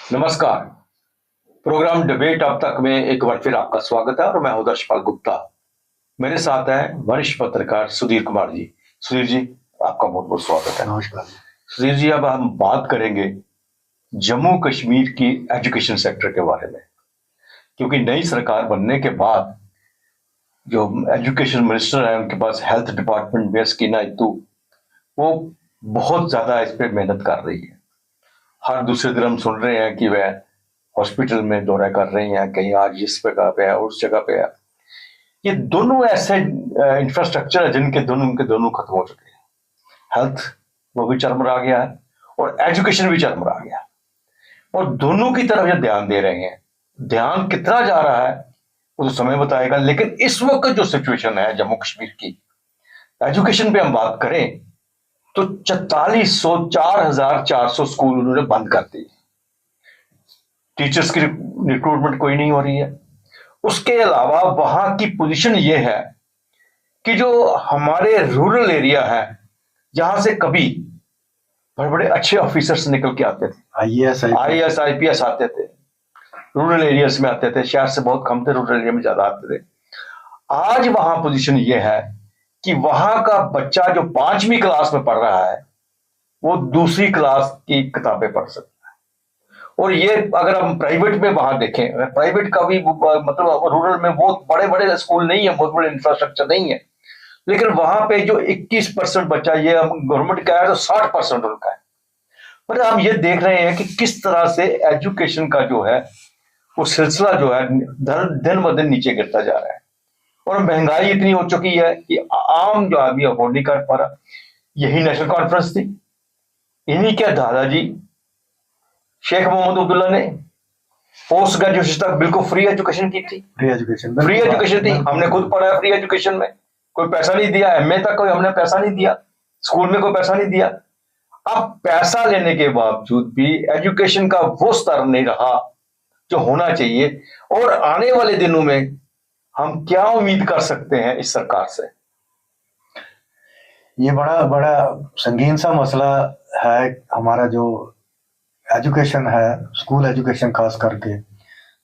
नमस्कार। Programme debate अब तक में एक बार फिर आपका स्वागत है और मैं हूं दर्शपाल गुप्ता। मेरे साथ है वरिष्ठ पत्रकार सुधीर कुमार जी। सुधीर जी, आपका बहुत बहुत स्वागत है। नमस्कार। सुधीर जी, अब हम बात करेंगे जम्मू कश्मीर की एजुकेशन सेक्टर के बारे में, क्योंकि नई सरकार बनने के बाद जो एजुकेशन मिनिस्टर है उनके पास हेल्थ डिपार्टमेंट में स्कीना इत्तू, वो बहुत ज्यादा इस पर मेहनत कर रही है। हर दूसरे दिन हम सुन रहे हैं कि वह हॉस्पिटल में दौरा कर रही हैं, कहीं आज इस जगह पे है उस जगह पे है। ये दोनों ऐसे इंफ्रास्ट्रक्चर है जिनके दोनों खत्म हो चुके हैं। हेल्थ वो भी चरमरा गया है और एजुकेशन भी चरमरा गया है, और दोनों की तरफ ये ध्यान दे रहे हैं। ध्यान कितना जा रहा है वो तो समय बताएगा, लेकिन इस वक्त जो सिचुएशन है जम्मू कश्मीर की एजुकेशन पे हम बात करें तो 4,400 स्कूल उन्होंने बंद कर दिए। टीचर्स की रिक्रूटमेंट कोई नहीं हो रही है। उसके अलावा वहां की पोजीशन ये है कि जो हमारे रूरल एरिया है, जहां से कभी बड़े बड़े अच्छे ऑफिसर्स निकल के आते थे, आईएएस आईपीएस आते थे, रूरल एरियाज में आते थे। शहर से बहुत कम थे, रूरल एरिया में ज्यादा आते थे। आज वहां पोजीशन ये है कि वहां का बच्चा जो 5वीं क्लास में पढ़ रहा है वो दूसरी क्लास की किताबें पढ़ सकता है। और ये अगर हम प्राइवेट में वहां देखें, प्राइवेट का भी मतलब रूरल में बहुत बड़े बड़े स्कूल नहीं है, बहुत बड़े इंफ्रास्ट्रक्चर नहीं है, लेकिन वहां पे जो 21% बच्चा, ये गवर्नमेंट का है तो 60% उनका है। मतलब हम ये देख रहे हैं कि किस तरह से एजुकेशन का जो है वो सिलसिला जो है दिन ब दिन नीचे गिरता जा रहा है। और महंगाई इतनी हो चुकी है कि आम जो आदमी अफोर्ड नहीं कर पा रहा। यही नेशनल कॉन्फ्रेंस थी, इन्हीं के दादाजी शेख मोहम्मद अब्दुल्ला ने पोस्ट ग्रेजुएशन तक बिल्कुल फ्री एजुकेशन की थी। फ्री एजुकेशन थी, हमने खुद पढ़ा है फ्री एजुकेशन में, कोई पैसा नहीं दिया। एमए तक कोई हमने पैसा नहीं दिया, स्कूल में कोई पैसा नहीं दिया। अब पैसा लेने के बावजूद भी एजुकेशन का वो स्तर नहीं रहा जो होना चाहिए। और आने वाले दिनों में हम क्या उम्मीद कर सकते हैं इस सरकार से? ये बड़ा बड़ा संगीन सा मसला है। हमारा जो एजुकेशन है, स्कूल एजुकेशन खास करके,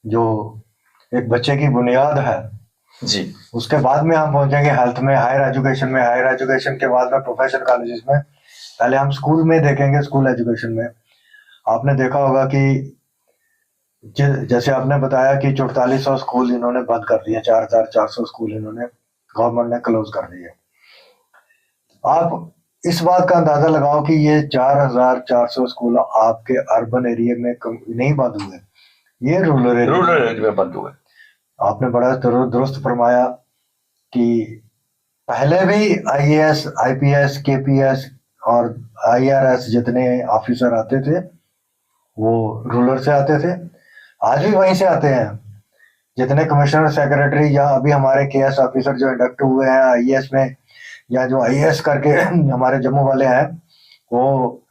जो एक बच्चे की बुनियाद है जी, उसके बाद में हम पहुंचेंगे हेल्थ में, हायर एजुकेशन में, हायर एजुकेशन के बाद में प्रोफेशनल कॉलेजेस में। पहले हम स्कूल में देखेंगे। स्कूल एजुकेशन में आपने देखा होगा कि जैसे आपने बताया कि 4400 स्कूल इन्होंने बंद कर दिए, 4400 स्कूल इन्होंने गवर्नमेंट ने क्लोज कर दिए। आप इस बात का अंदाजा लगाओ कि ये 4400 स्कूल आपके अर्बन एरिया में नहीं बंद हुए, ये रूरल एरिया में बंद हुए। आपने बड़ा दुरुस्त फरमाया कि पहले भी आईएएस आईपीएस केपीएस और आईआरएस जितने ऑफिसर आते थे वो रूरल से आते थे, आज भी वहीं से आते हैं। जितने कमिश्नर सेक्रेटरी या अभी हमारे केएस ऑफिसर जो इंडक्ट हुए हैं आईएएस में, या जो आईएएस करके हमारे जम्मू वाले हैं, वो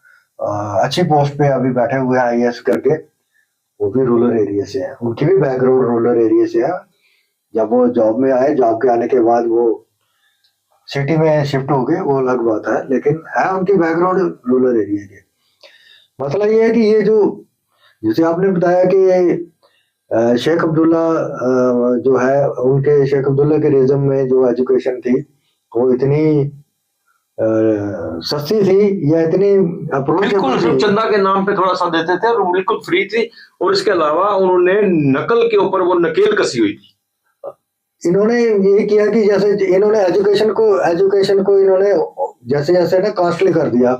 अच्छी पोस्ट पे अभी बैठे हुए हैं आईएएस करके, वो भी रूरल एरिया से हैं। उनकी भी बैकग्राउंड रूरल एरिया से है। जब वो जॉब में आए, जॉब के आने के बाद वो सिटी में शिफ्ट हो गए, वो अलग बात है, लेकिन है उनकी बैकग्राउंड रूरल एरिया के। मसला ये है कि ये जो जैसे आपने बताया कि शेख अब्दुल्ला जो है, उनके शेख अब्दुल्ला के रिजम में जो एजुकेशन थी वो इतनी सस्ती थी या इतनी बिल्कुल चंदा के नाम पे थोड़ा सा देते थे और बिल्कुल फ्री थी। और इसके अलावा उन्होंने नकल के ऊपर वो नकेल कसी हुई थी। इन्होंने ये किया कि जैसे इन्होंने एजुकेशन को इन्होंने जैसे जैसे ना कॉस्टली कर दिया,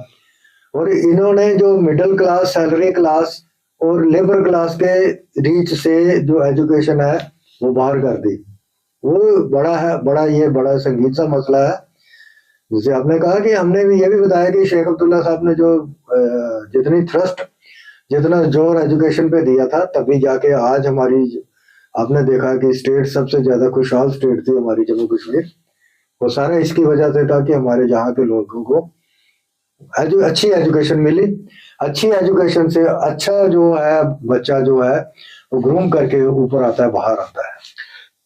और इन्होंने जो मिडिल क्लास, सैलरी क्लास और लेबर क्लास के रीच से जो एजुकेशन है वो बाहर कर दी। वो बड़ा संगीन सा मसला है। जैसे आपने कहा कि हमने भी ये भी बताया कि शेख अब्दुल्ला साहब ने जो जितना जोर एजुकेशन पे दिया था, तभी जाके आज हमारी, आपने देखा कि स्टेट सबसे ज्यादा खुशहाल स्टेट थी हमारी जम्मू कश्मीर। वो सारा इसकी वजह से था कि हमारे जहाँ के लोगों को अच्छी एजुकेशन मिली। अच्छी एजुकेशन से अच्छा जो है बच्चा जो है वो ग्रूम करके ऊपर आता है, बाहर आता है।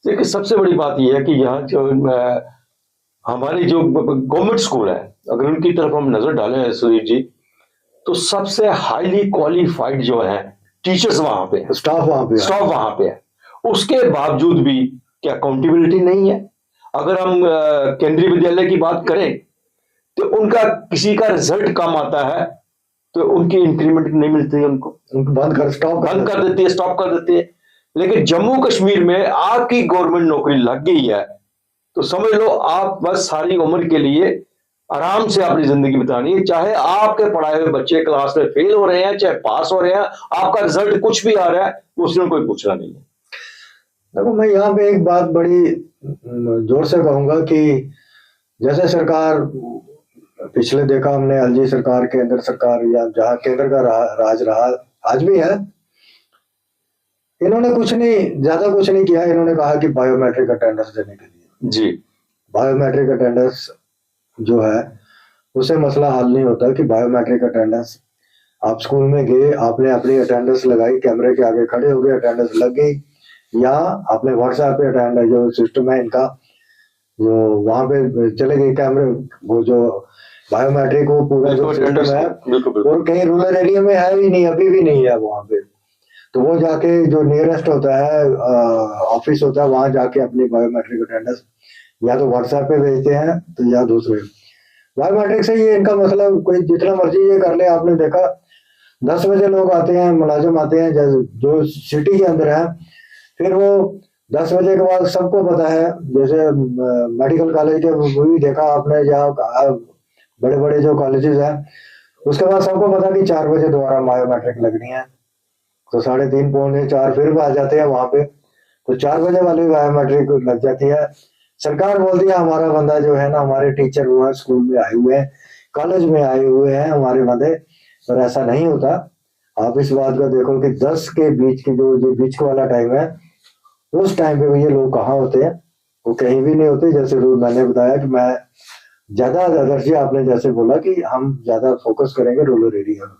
देखिए, सबसे बड़ी बात यह है कि यहाँ जो हमारी जो गवर्नमेंट स्कूल है, अगर उनकी तरफ हम नजर डालें सुधीर जी, तो सबसे हाईली क्वालिफाइड जो है टीचर्स वहां पे, स्टाफ वहां पे है, उसके बावजूद भी क्या अकाउंटेबिलिटी नहीं है? अगर हम केंद्रीय विद्यालय की बात करें तो उनका किसी का रिजल्ट कम आता है तो उनकी इंक्रीमेंट नहीं मिलती है, उनको बंद कर देती है, स्टॉप कर देती है। लेकिन जम्मू कश्मीर में आपकी गवर्नमेंट नौकरी लग गई है तो समझ लो आप बस सारी उम्र के लिए आराम से अपनी जिंदगी बितानी है, चाहे आपके पढ़ाए हुए बच्चे क्लास में फेल हो रहे हैं चाहे पास हो रहे हैं, आपका रिजल्ट कुछ भी आ रहा है उसमें कोई पूछना नहीं है। देखो, मैं यहाँ पे एक बात बड़ी जोर से कहूंगा कि जैसे सरकार पिछले देखा हमने एलजी सरकार, केंद्र सरकार या जहाँ केंद्र का राज रहा, आज भी है, इन्होंने कुछ नहीं किया। इन्होंने कहा कि बायोमेट्रिक अटेंडेंस देने के लिए जी, बायोमेट्रिक अटेंडेंस जो है उससे मसला हल नहीं होता कि बायोमेट्रिक अटेंडेंस, आप स्कूल में गए, आपने अपनी अटेंडेंस लगाई, कैमरे के आगे खड़े हो गए, अटेंडेंस लग गई, या आपने व्हाट्सएप पे अटेंडेंस जो सिस्टम है इनका, जो वहां पे चले गए कैमरे, वो जो बायोमेट्रिक वो पूरा जो सिस्टम है, और कहीं रूरल एरिया में है भी नहीं, अभी भी नहीं है वहां पे, तो वो जाके जो नियरेस्ट होता है ऑफिस होता है, वहां जाके अपनी बायोमेट्रिक अटेंडेंस या तो व्हाट्सएप पे भेजते हैं तो या दूसरे बायोमेट्रिक से ये इनका मसला, कोई जितना मर्जी ये कर ले। आपने देखा 10 बजे लोग आते हैं, मुलाजिम आते हैं जो सिटी के अंदर है, फिर वो 10 बजे के बाद सबको पता है, जैसे मेडिकल कॉलेज के वो भी देखा आपने, जहाँ बड़े बड़े जो कॉलेजेस हैं, उसके बाद सबको पता कि 4 बजे दोबारा बायोमेट्रिक लगनी है, तो 3:30 पौने 4 फिर आ जाते हैं वहां पे, तो 4 बजे वाली बायोमेट्रिक लग जाती है। सरकार बोलती है हमारा बंदा जो है ना, हमारे टीचर वो है, स्कूल में आए हुए हैं, कॉलेज में आए हुए हैं हमारे बंदे, पर ऐसा नहीं होता। आप इस बात को देखो कि 10 के बीच की जो बीच वाला टाइम है, उस टाइम पे ये लोग कहाँ होते हैं? वो कहीं भी नहीं होते। जैसे मैंने बताया कि मैं ज्यादा दर्जे, आपने जैसे बोला कि हम ज्यादा फोकस करेंगे रूरल एरिया में।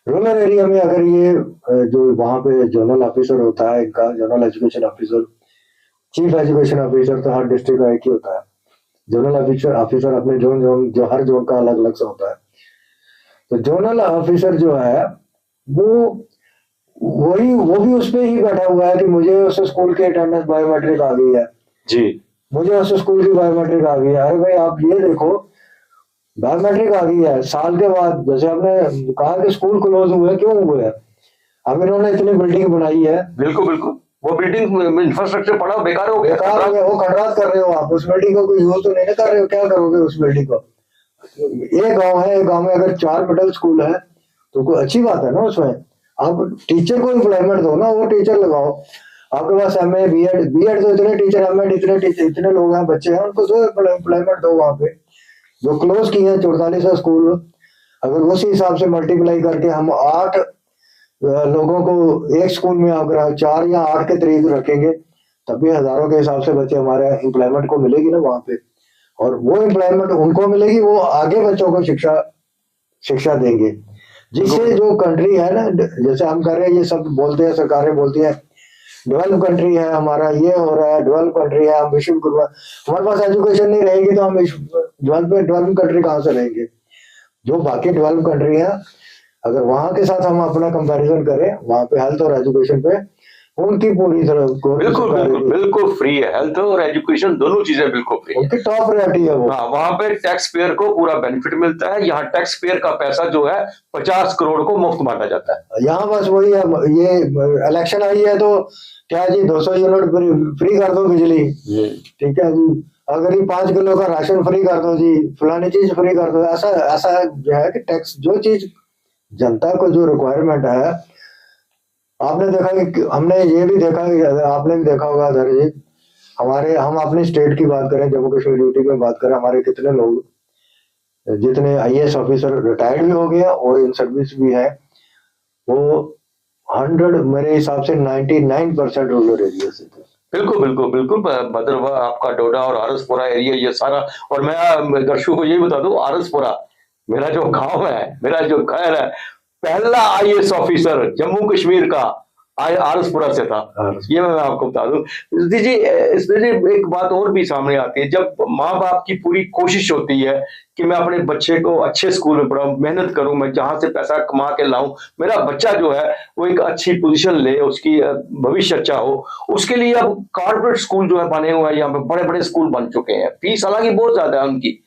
रूरल एरिया में अगर ये जो वहां पे जोनल ऑफिसर होता है, इनका zonal education officer, chief education officer तो हर डिस्ट्रिक्ट का एक ही होता है, जोनल ऑफिसर अपने जोन जो हर जोन का अलग अलग से होता है, तो जोनल ऑफिसर जो है वो भी उस पे ही बैठा हुआ है कि मुझे उस स्कूल की अटेंडेंस बायोमेट्रिक आ गई है जी, मुझे उस स्कूल की बायोमेट्रिक आ गई है। अरे भाई आप ये देखो, बायोमेट्रिक आ गई है साल के बाद, जैसे आपने कहा कि स्कूल क्लोज हुए, क्यों हुए? अब इन्होंने इतनी बिल्डिंग बनाई है, बिल्कुल बिल्कुल, वो बिल्डिंग इंफ्रास्ट्रक्चर पड़ा बेकार हो गया, वो खंडरात कर रहे हो आप, उस बिल्डिंग को कोई यूज तो नहीं कर रहे हो, क्या करोगे उस बिल्डिंग को? एक गांव है, एक गांव में अगर 4 मिडिल स्कूल है तो कोई अच्छी बात है ना उसमें। आप टीचर को एम्प्लॉयमेंट दो ना, वो टीचर लगाओ। आपके पास एमए बीएड तो इतने टीचर, एमएड इतने टीचर, इतने लोग हैं, बच्चे हैं, उनको दो एम्प्लॉयमेंट दो वहां पे। जो क्लोज किए हैं 44 स्कूल, अगर उसी हिसाब से मल्टीप्लाई करके हम 8 लोगों को एक स्कूल में अगर 4 या 8 के तरीके रखेंगे, तब भी हजारों के हिसाब से बच्चे हमारे एम्प्लॉयमेंट को मिलेगी ना वहां पे, और वो एम्प्लॉयमेंट उनको मिलेगी, वो आगे बच्चों को शिक्षा देंगे। जिससे जो कंट्री है ना, जैसे हम कर रहे हैं, ये सब बोलते हैं, सरकारें बोलती है डेवलप कंट्री है हमारा, ये हो रहा है, डेवलप कंट्री है, हम विश्व गुरु, हमारे पास एजुकेशन नहीं रहेगी तो हम डेवलप कंट्री कहाँ से रहेंगे? जो बाकी डेवलप कंट्री है, अगर वहां के साथ हम अपना कंपैरिजन करें, वहां पे हेल्थ और एजुकेशन पे उनकी पूरी तरह बिल्कुल फ्री है, हेल्थ और एजुकेशन दोनों चीजें बिल्कुल फ्री, उनकी टॉप प्रायोरिटी है वो। हाँ, वहां पे टैक्स पेयर को पूरा बेनिफिट मिलता है, यहाँ टैक्स पेयर का पैसा जो है 50 करोड़ को मुफ्त बांटा जाता है। यहाँ बस वही है, ये इलेक्शन आई है तो क्या जी 200 यूनिट फ्री कर दो बिजली, ठीक है जी, अगर ये 5 किलो का राशन फ्री कर दो जी, फलानी चीज फ्री कर दो। ऐसा जो है कि टैक्स, जो चीज जनता को जो रिक्वायरमेंट है, आपने देखा कि हमने ये भी देखा कि आपने भी देखा होगा धर जी, हम अपने स्टेट की बात करें, जम्मू कश्मीर यूटी की बात करें, हमारे कितने लोग, जितने आईएएस ऑफिसर रिटायर्ड भी हो गया और इन सर्विस भी है, वो 100 मेरे हिसाब से 99% रूरल एरिया से थे। बिल्कुल बिल्कुल बिल्कुल, भद्रवाह, आपका डोडा और आरसपुरा एरिया, ये सारा। और मैं दर्शकों को ये बता दूं, आरसपुरा मेरा जो गांव है, मेरा जो घर है, पहला आईएएस ऑफिसर जम्मू कश्मीर का आरसपुरा से था, RS ये मैं आपको बता दूं। जी, इसमें जी एक बात और भी सामने आती है, जब माँ बाप की पूरी कोशिश होती है कि मैं अपने बच्चे को अच्छे स्कूल में पढ़ाऊं, मेहनत करूं, मैं जहां से पैसा कमा के लाऊं, मेरा बच्चा जो है वो एक अच्छी पोजीशन ले, उसकी भविष्य अच्छा हो, उसके लिए अब कॉर्पोरेट स्कूल जो है बने हुए हैं, यहाँ पे बड़े बड़े स्कूल बन चुके हैं। फीस हालांकि बहुत ज्यादा है उनकी,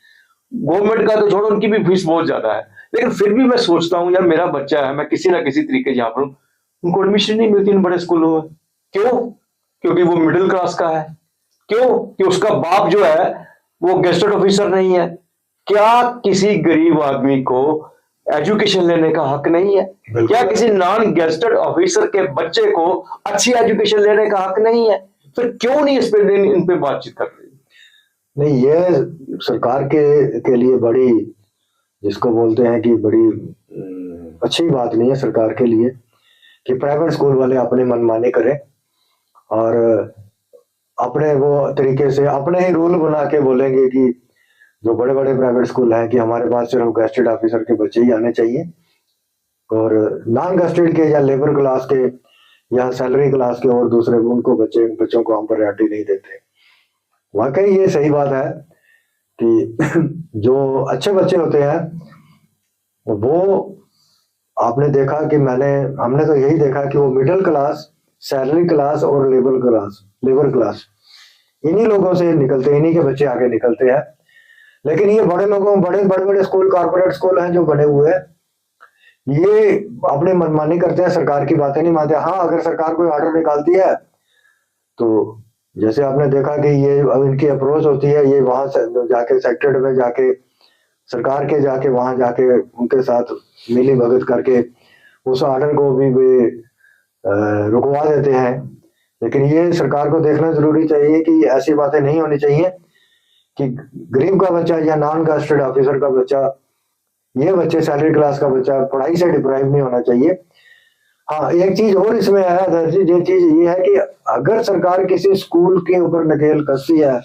गवर्नमेंट का तो छोड़ो, उनकी भी फीस बहुत ज्यादा है, लेकिन फिर भी मैं सोचता हूँ यार मेरा बच्चा है, मैं किसी ना किसी तरीके यहाँ पर उनको एडमिशन नहीं मिलती इन बड़े स्कूलों में। क्यों? क्योंकि वो मिडिल क्लास का है। क्यों? कि उसका बाप जो है वो गेस्टेड ऑफिसर नहीं है। क्या किसी गरीब आदमी को एजुकेशन लेने का हक नहीं है? क्या किसी नॉन गेस्टेड ऑफिसर के बच्चे को अच्छी एजुकेशन लेने का हक नहीं है? फिर क्यों नहीं इस पे इन पे बातचीत कर रही? नहीं, ये सरकार के लिए बड़ी, जिसको बोलते हैं कि बड़ी अच्छी बात नहीं है सरकार के लिए कि प्राइवेट स्कूल वाले अपने मनमानी करें और अपने वो तरीके से अपने ही रूल बना के बोलेंगे कि जो बड़े बड़े प्राइवेट स्कूल हैं कि हमारे पास सिर्फ गेस्टेड ऑफिसर के बच्चे ही आने चाहिए और नॉन गेस्टेड के या लेबर क्लास के या सैलरी क्लास के और दूसरे उनको बच्चों को हम प्रायोरिटी नहीं देते। वाकई ये सही बात है कि जो अच्छे बच्चे होते हैं वो, आपने देखा कि हमने तो यही देखा कि वो मिडिल क्लास, सैलरी क्लास और लेबर क्लास इन्हीं लोगों से निकलते, इन्हीं के बच्चे आगे निकलते हैं। लेकिन ये बड़े लोगों, बड़े बड़े स्कूल, कॉर्पोरेट स्कूल हैं जो बने हुए हैं, ये अपनी मनमानी करते हैं, सरकार की बातें नहीं मानते। हाँ, अगर सरकार कोई ऑर्डर निकालती है तो जैसे आपने देखा कि ये अब इनकी अप्रोच होती है, ये वहां से जाके सेक्टरेट में जाके सरकार के जाके वहां जाके उनके साथ मिली भगत करके उस ऑर्डर को भी रुकवा देते हैं। लेकिन ये सरकार को देखना जरूरी चाहिए कि ऐसी बातें नहीं होनी चाहिए कि गरीब का बच्चा या नॉन गेस्टेड ऑफिसर का बच्चा, ये बच्चे सैलरी क्लास का बच्चा पढ़ाई से डिप्राइव नहीं होना चाहिए। हाँ, एक चीज और इसमें है दर्जी, ये चीज ये है कि अगर सरकार किसी स्कूल के ऊपर नकेल कसती है,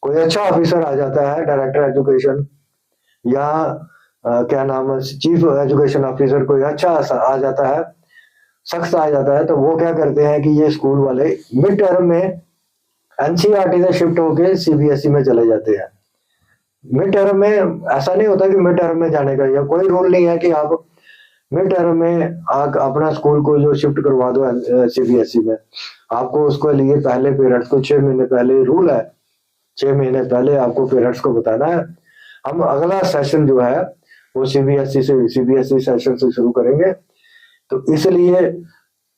कोई अच्छा ऑफिसर आ जाता है, डायरेक्टर एजुकेशन या क्या नाम है, चीफ एजुकेशन ऑफिसर कोई अच्छा आ जाता है, सख्त आ जाता है, तो वो क्या करते हैं कि ये स्कूल वाले मिड टर्म में एनसीईआरटी से शिफ्ट होके सीबीएसई में चले जाते हैं। मिड टर्म में ऐसा नहीं होता कि मिड टर्म में जाने का, या कोई रूल नहीं है कि आप मिड टर्म में अपना स्कूल को जो शिफ्ट करवा दो सीबीएसई में। आपको उसको लिए पहले पेरेंट्स को 6 महीने पहले, रूल है 6 महीने पहले आपको पेरेंट्स को बताना है। हम अगला सेशन जो है वो सीबीएसई सेशन से शुरू करेंगे, तो इसलिए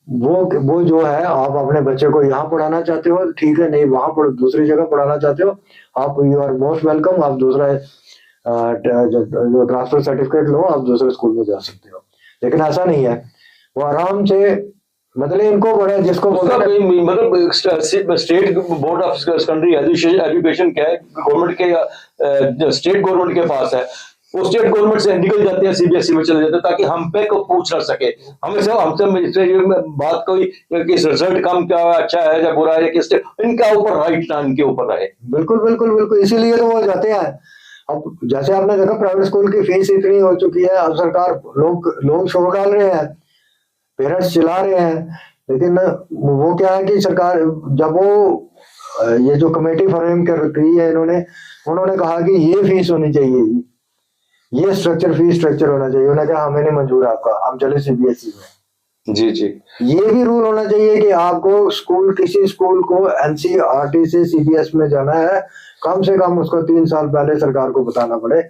वो जो है, आप अपने बच्चे को यहाँ पढ़ाना चाहते हो ठीक है, नहीं वहां दूसरी जगह पढ़ाना चाहते हो, आप यू आर मोस्ट वेलकम, आप दूसरा जो ट्रांसफर सर्टिफिकेट लो, आप दूसरे स्कूल में जा सकते हो। लेकिन ऐसा नहीं है, वो आराम से, मतलब इनको बड़ा, जिसको मतलब state board of secondary education क्या है, गवर्नमेंट के स्टेट गवर्नमेंट के पास है, वो स्टेट गवर्नमेंट से निकल जाते हैं, सीबीएसई में चले जाते हैं, ताकि हम पे को पूछ ना सके, हमसे बात कोई कि रिजल्ट कम क्या अच्छा है या बुरा है, कि इनका ऊपर राइट ना इनके ऊपर रहे। बिल्कुल बिल्कुल बिल्कुल, इसीलिए तो वो जाते हैं। अब जैसे आपने देखा प्राइवेट स्कूल की फीस इतनी हो चुकी है, अब सरकार, लोग शोर डाल रहे हैं, पेरेंट्स चिल्ला रहे हैं, लेकिन वो क्या है कि सरकार, जब वो ये जो कमेटी फ्रेम कर रही है उन्होंने कहा कि ये फीस होनी चाहिए, ये फीस स्ट्रक्चर होना चाहिए, उन्होंने कहा हमें नहीं मंजूर है आपका, हम चले सीबीएसई में। जी जी, ये भी रूल होना चाहिए कि आपको किसी स्कूल को एनसीईआरटी से सीबीएस में जाना है, कम से कम उसको 3 साल पहले सरकार को बताना पड़े,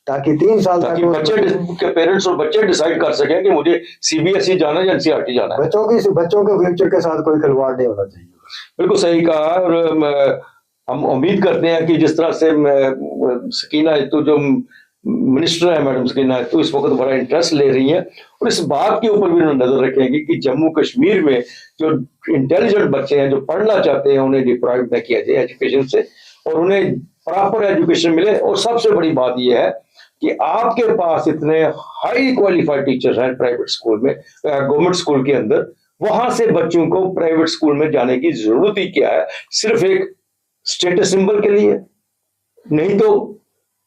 ताकि 3 साल तक बच्चे के पेरेंट्स और बच्चे डिसाइड कर सकें कि मुझे सीबीएसई जाना है या एनसीईआरटी जाना है। बच्चों के फ्यूचर के साथ कोई खिलवाड़ नहीं होना चाहिए। बिल्कुल सही कहा, और हम उम्मीद करते हैं कि जिस तरह से सकीना तो जो मिनिस्टर है मैडम सकीना तो इस वक्त बड़ा इंटरेस्ट ले रही हैं, और इस बात के ऊपर भी नजर रखेंगे कि जम्मू कश्मीर में जो इंटेलिजेंट बच्चे हैं, जो पढ़ना चाहते हैं, उन्हें डिप्राइव न किया जाए एजुकेशन से, और उन्हें प्रॉपर एजुकेशन मिले। और सबसे बड़ी बात यह है कि आपके पास इतने हाई क्वालिफाइड टीचर्स हैं प्राइवेट स्कूल में, गवर्नमेंट स्कूल के अंदर, वहां से बच्चों को प्राइवेट स्कूल में जाने की जरूरत ही क्या है? सिर्फ एक स्टेटस सिंबल के लिए? नहीं तो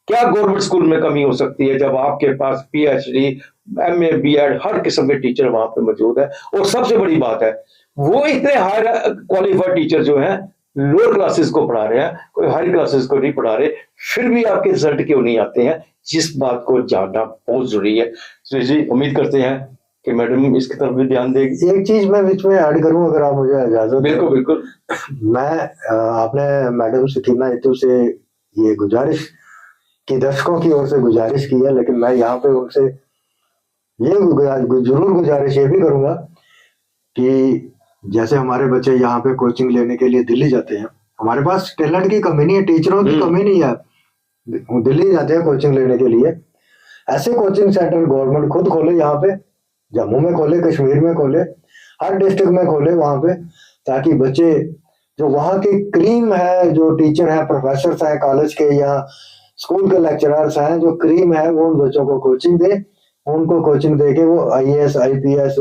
क्या गवर्नमेंट स्कूल में कमी हो सकती है जब आपके पास पीएचडी MA BEd हर किस्म के टीचर वहां पे मौजूद है। और सबसे बड़ी बात है, वो इतने हायर क्वालिफाइड टीचर जो हैं लोअर क्लासेस को पढ़ा रहे हैं, कोई हाई क्लासेस को नहीं पढ़ा रहे, फिर भी आपके रिजल्ट क्यों नहीं आते हैं, जिस बात को जानना बहुत जरूरी है। सुरेश जी, उम्मीद करते हैं कि मैडम इसकी तरफ भी ध्यान देगी। एक चीज मैं बीच में ऐड करूं, अगर आप मुझे इजाजत दें। बिल्कुल बिल्कुल। मैं आपने मैडम सकीना इतू से ये गुजारिश की, दर्शकों की ओर से गुजारिश की है, लेकिन मैं यहाँ पे उनसे ये जरूर गुजारिश ये भी करूंगा कि जैसे हमारे बच्चे यहाँ पे कोचिंग लेने के लिए दिल्ली जाते हैं, हमारे पास टैलेंट की कमी नहीं है, टीचरों की कमी नहीं है, दिल्ली जाते हैं कोचिंग लेने के लिए। ऐसे कोचिंग सेंटर गवर्नमेंट खुद खोले, यहाँ पे जम्मू में खोले, कश्मीर में खोले, हर डिस्ट्रिक्ट में खोले वहां पे, ताकि बच्चे जो वहाँ के क्रीम है, जो टीचर है, प्रोफेसर हैं कॉलेज के या स्कूल के लेक्चरर्स हैं, जो क्रीम है, वो उन बच्चों को कोचिंग दे, उनको कोचिंग दे के वो IAS IPS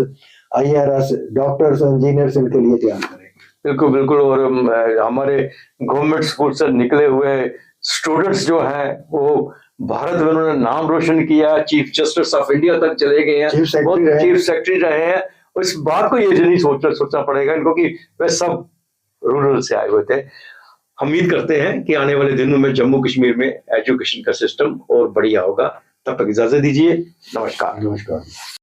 IRS doctors engineers इनके लिए तैयार करें। बिल्कुल बिल्कुल। और हमारे गवर्नमेंट स्कूल से निकले हुए स्टूडेंट्स जो हैं वो भारत में उन्होंने नाम रोशन किया, चीफ जस्टिस ऑफ इंडिया तक चले गए हैं, चीफ सेक्रेटरी रहे हैं। और इस बात को ये नहीं सोचना पड़ेगा इनको कि वे सब रूरल से आए हुए थे। हम उम्मीद करते हैं कि आने वाले दिनों में जम्मू कश्मीर में एजुकेशन का सिस्टम और बढ़िया होगा। तब तक इजाजत दीजिए, नमस्कार। नमस्कार।